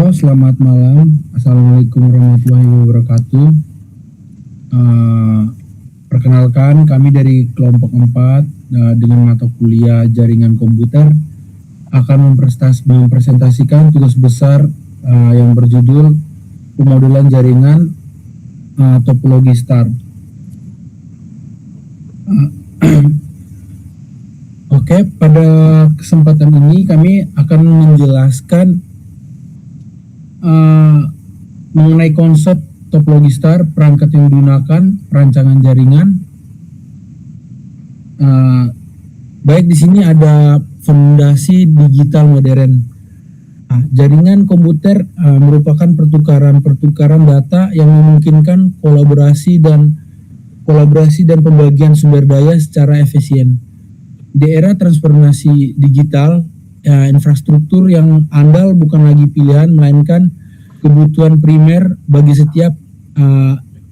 Halo, selamat malam. Assalamualaikum warahmatullahi wabarakatuh. Eh, Perkenalkan, kami dari kelompok 4 dengan mata kuliah jaringan komputer akan mempresentasikan tugas besar yang berjudul pemodelan jaringan topologi STAR. Oke, pada kesempatan ini kami akan menjelaskan mengenai konsep topologi STAR, perangkat yang digunakan, perancangan jaringan. Baik, di sini ada fondasi digital modern. Jaringan komputer merupakan pertukaran data yang memungkinkan kolaborasi dan pembagian sumber daya secara efisien. Di era transformasi digital, infrastruktur yang andal bukan lagi pilihan, melainkan kebutuhan primer bagi setiap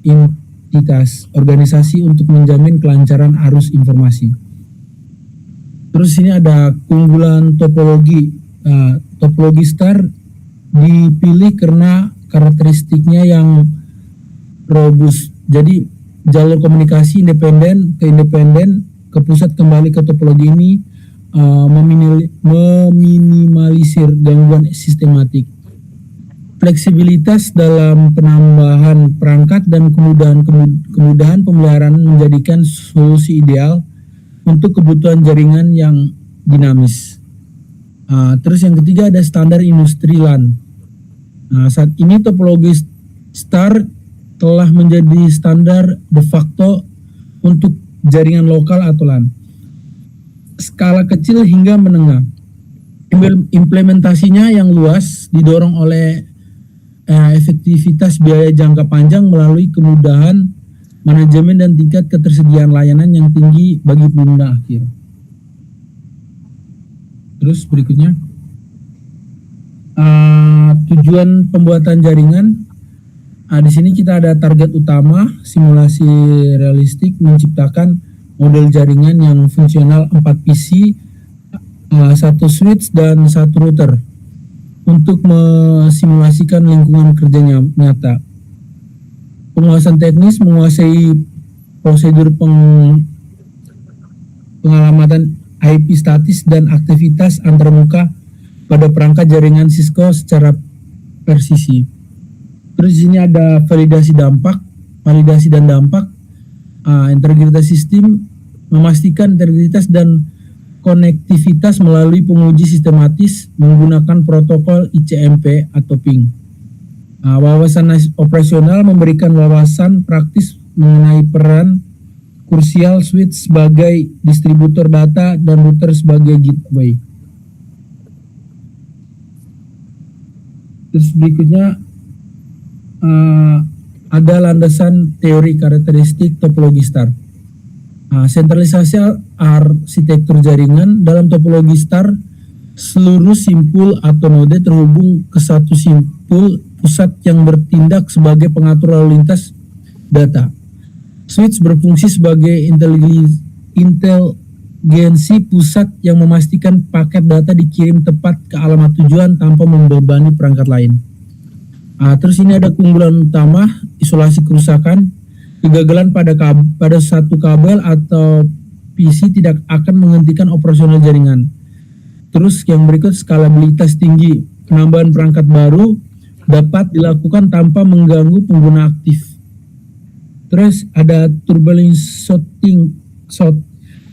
entitas organisasi untuk menjamin kelancaran arus informasi. Terus ini ada keunggulan topologi. Topologi STAR dipilih karena karakteristiknya yang robust. Jadi jalur komunikasi independen ke pusat kembali ke topologi ini meminimalisir gangguan sistematik. Fleksibilitas dalam penambahan perangkat dan kemudahan pemeliharaan menjadikan solusi ideal untuk kebutuhan jaringan yang dinamis. Terus yang ketiga ada standar industri LAN. Saat ini topologi STAR telah menjadi standar de facto untuk jaringan lokal atau LAN. Skala kecil hingga menengah. Implementasinya yang luas didorong oleh efektivitas biaya jangka panjang melalui kemudahan manajemen dan tingkat ketersediaan layanan yang tinggi bagi pengguna akhir. Terus berikutnya, tujuan pembuatan jaringan. Di sini kita ada target utama, simulasi realistik menciptakan model jaringan yang fungsional 4 PC, 1 switch dan 1 router untuk mensimulasikan lingkungan kerja nyata. Penguasaan teknis menguasai prosedur pengalamatan IP statis dan aktivitas antarmuka pada perangkat jaringan Cisco secara presisi. Terus di sini ada validasi dan dampak. Integritas sistem memastikan integritas dan konektivitas melalui penguji sistematis menggunakan protokol ICMP atau PIN. Wawasan operasional memberikan wawasan praktis mengenai peran krusial switch sebagai distributor data dan router sebagai gateway. Terus berikutnya ada landasan teori karakteristik topologi STAR. Sentralisasi arsitektur jaringan dalam topologi STAR, seluruh simpul atau node terhubung ke satu simpul pusat yang bertindak sebagai pengatur lalu lintas data. Switch berfungsi sebagai inteligensi pusat yang memastikan paket data dikirim tepat ke alamat tujuan tanpa membebani perangkat lain. Terus ini ada keunggulan utama, isolasi kerusakan. Kegagalan pada satu kabel atau PC tidak akan menghentikan operasional jaringan. Terus yang berikut, skalabilitas tinggi. Penambahan perangkat baru dapat dilakukan tanpa mengganggu pengguna aktif. Terus ada turbulence sorting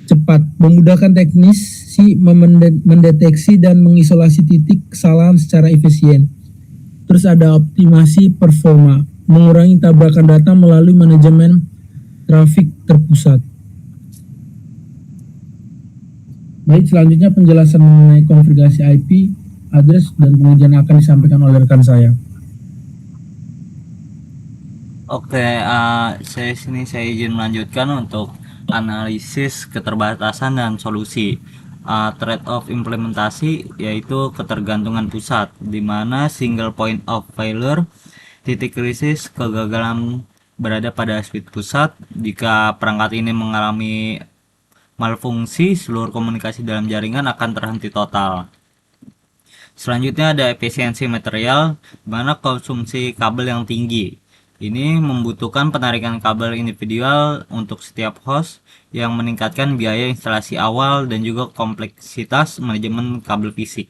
cepat, memudahkan teknisi mendeteksi dan mengisolasi titik kesalahan secara efisien. Terus ada optimasi performa, mengurangi tabrakan data melalui manajemen trafik terpusat. Baik, selanjutnya penjelasan mengenai konfigurasi IP, address, dan pengujian akan disampaikan oleh rekan saya. Oke, saya izin melanjutkan untuk analisis keterbatasan dan solusi. Trade-off implementasi yaitu ketergantungan pusat, di mana single point of failure, titik krisis kegagalan berada pada switch pusat. Jika perangkat ini mengalami malfungsi, seluruh komunikasi dalam jaringan akan terhenti total. Selanjutnya ada efisiensi material, di mana konsumsi kabel yang tinggi. Ini membutuhkan penarikan kabel individual untuk setiap host yang meningkatkan biaya instalasi awal dan juga kompleksitas manajemen kabel fisik.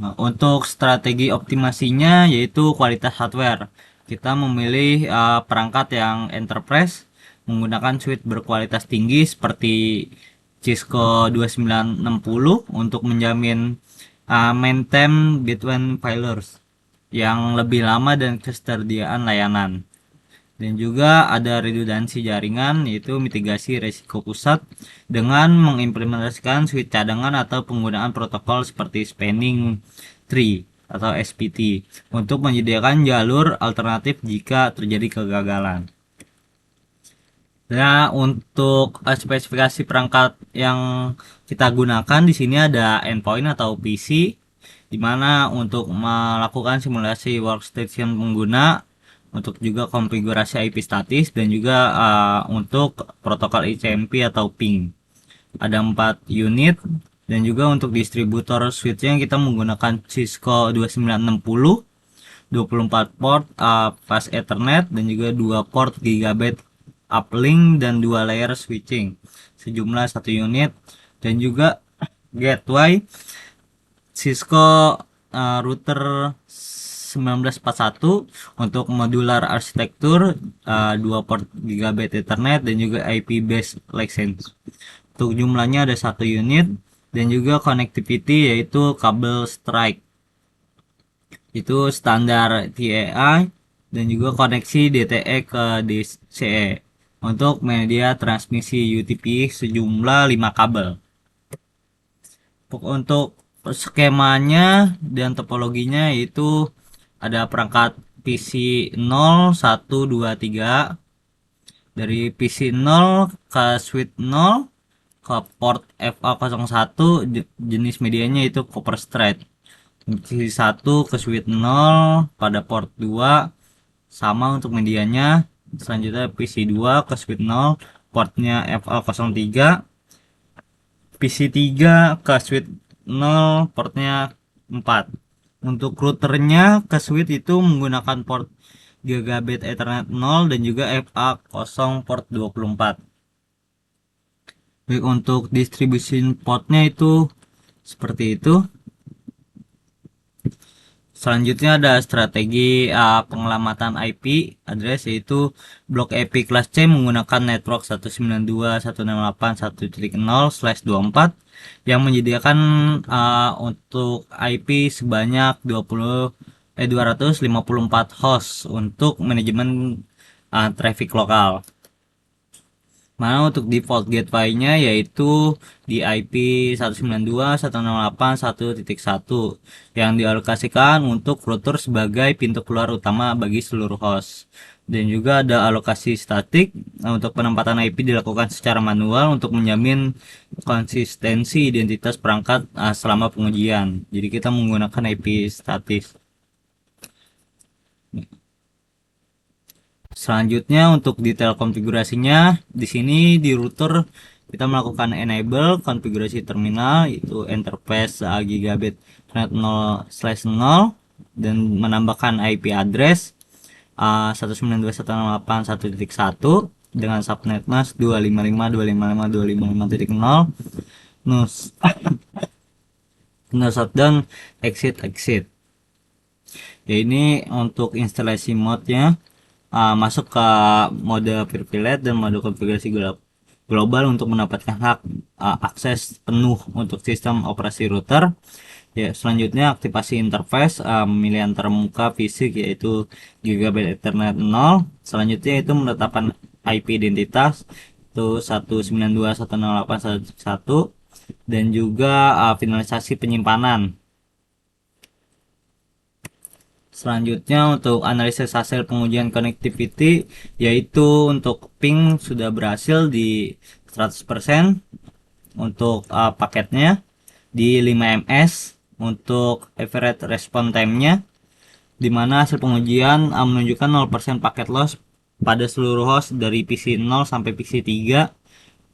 Nah, untuk strategi optimasinya yaitu kualitas hardware. Kita memilih perangkat yang enterprise menggunakan switch berkualitas tinggi seperti Cisco 2960 untuk menjamin maintain between failures yang lebih lama dan kesetiaan layanan. Dan juga ada redundansi jaringan, yaitu mitigasi resiko pusat dengan mengimplementasikan switch cadangan atau penggunaan protokol seperti spanning tree atau SPT untuk menyediakan jalur alternatif jika terjadi kegagalan. Nah, untuk spesifikasi perangkat yang kita gunakan di sini ada endpoint atau PC, di mana untuk melakukan simulasi workstation pengguna, untuk juga konfigurasi IP statis, dan juga untuk protokol ICMP atau ping. Ada 4 unit, dan juga untuk distributor switchnya kita menggunakan Cisco 2960, 24 port fast ethernet, dan juga 2 port gigabit uplink dan 2 layer switching sejumlah 1 unit, dan juga gateway Cisco router 1941 untuk modular arsitektur, 2 port gigabit ethernet, dan juga IP based license. Untuk jumlahnya ada 1 unit, dan juga connectivity yaitu kabel strike itu standar TEI, dan juga koneksi DTE ke DCE untuk media transmisi UTP sejumlah 5 kabel. Untuk skemanya dan topologinya itu ada perangkat PC 0, 1, 2, 3. Dari PC 0 ke switch 0 ke port FA01, jenis medianya itu copper straight. PC 1 ke switch 0 pada port 2 sama untuk medianya. Selanjutnya PC 2 ke switch 0 portnya FA03. PC 3 ke switch 0 portnya 4. Untuk routernya ke switch itu menggunakan port gigabit ethernet 0 dan juga FA0 port 24. Baik, untuk distribusi portnya itu seperti itu. Selanjutnya ada strategi pengelamatan IP address, yaitu blok IP kelas C menggunakan network 192.168.1.0/24 yang menyediakan untuk IP sebanyak 254 host untuk manajemen traffic lokal. Mana untuk default gateway-nya yaitu di IP 192.168.1.1 yang dialokasikan untuk router sebagai pintu keluar utama bagi seluruh host. Dan juga ada alokasi statik. Untuk penempatan IP dilakukan secara manual untuk menjamin konsistensi identitas perangkat selama pengujian. Jadi kita menggunakan IP statis. Selanjutnya untuk detail konfigurasinya, di sini di router kita melakukan enable konfigurasi terminal itu interface gigabit ethernet 0/0 dan menambahkan IP address 192.168.1.1 dengan subnet NAS 255.255.255.0 NUS no shutdown exit. Ya, ini untuk instalasi modenya. Masuk ke mode privilege dan mode konfigurasi global untuk mendapatkan hak akses penuh untuk sistem operasi router. Ya, selanjutnya aktivasi interface, memilih antara muka fisik yaitu gigabit ethernet 0. Selanjutnya itu menetapkan IP identitas itu 192.168.1.1 dan juga finalisasi penyimpanan. Selanjutnya untuk analisis hasil pengujian connectivity, yaitu untuk ping sudah berhasil di 100% untuk paketnya di 5 ms. Untuk average response time-nya dimana hasil pengujian menunjukkan 0% paket loss pada seluruh host dari PC 0 sampai PC 3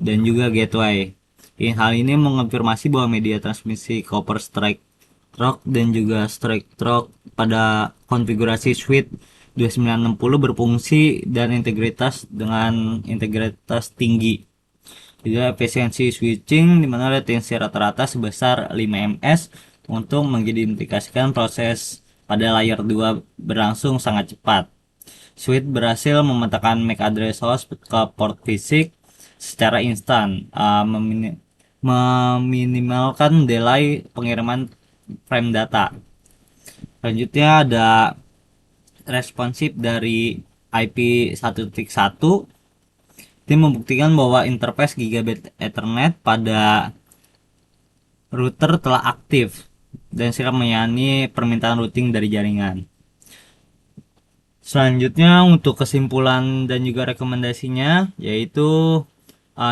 dan juga gateway. Hal ini mengonfirmasi bahwa media transmisi copper strike Throck dan juga Strike Throck pada konfigurasi switch 2960 berfungsi dan integritas tinggi. Juga efisiensi switching di mana latensi rata-rata sebesar 5 ms untuk mengidentifikasikan proses pada layer 2 berlangsung sangat cepat. Switch berhasil memetakan MAC address host ke port fisik secara instan, meminimalkan delay pengiriman frame data. Selanjutnya ada responsif dari IP 1.1. Tim membuktikan bahwa interface gigabit Ethernet pada router telah aktif dan siap melayani permintaan routing dari jaringan. Selanjutnya untuk kesimpulan dan juga rekomendasinya yaitu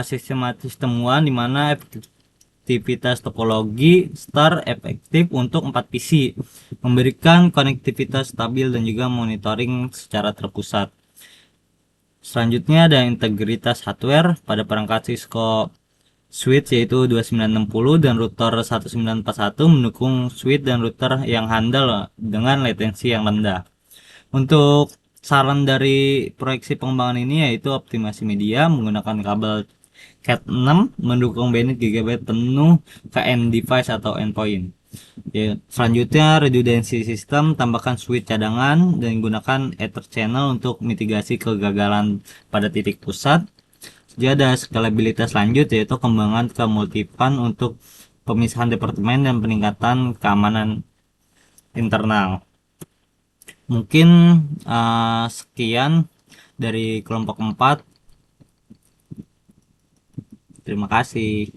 sistematis temuan di mana efektivitas topologi star efektif untuk 4 PC, memberikan konektivitas stabil dan juga monitoring secara terpusat. Selanjutnya ada integritas hardware pada perangkat Cisco switch yaitu 2960 dan router 1941 mendukung switch dan router yang handal dengan latensi yang rendah. Untuk saran dari proyeksi pengembangan ini yaitu optimasi media menggunakan kabel Cat6 mendukung bandwidth gigabit penuh ke end device atau endpoint. Ya, selanjutnya redundancy sistem, tambahkan switch cadangan dan gunakan ether channel untuk mitigasi kegagalan pada titik pusat. Jadi ada scalabilitas lanjut yaitu kembangan ke multipan untuk pemisahan departemen dan peningkatan keamanan internal. Mungkin sekian dari kelompok 4. Terima kasih.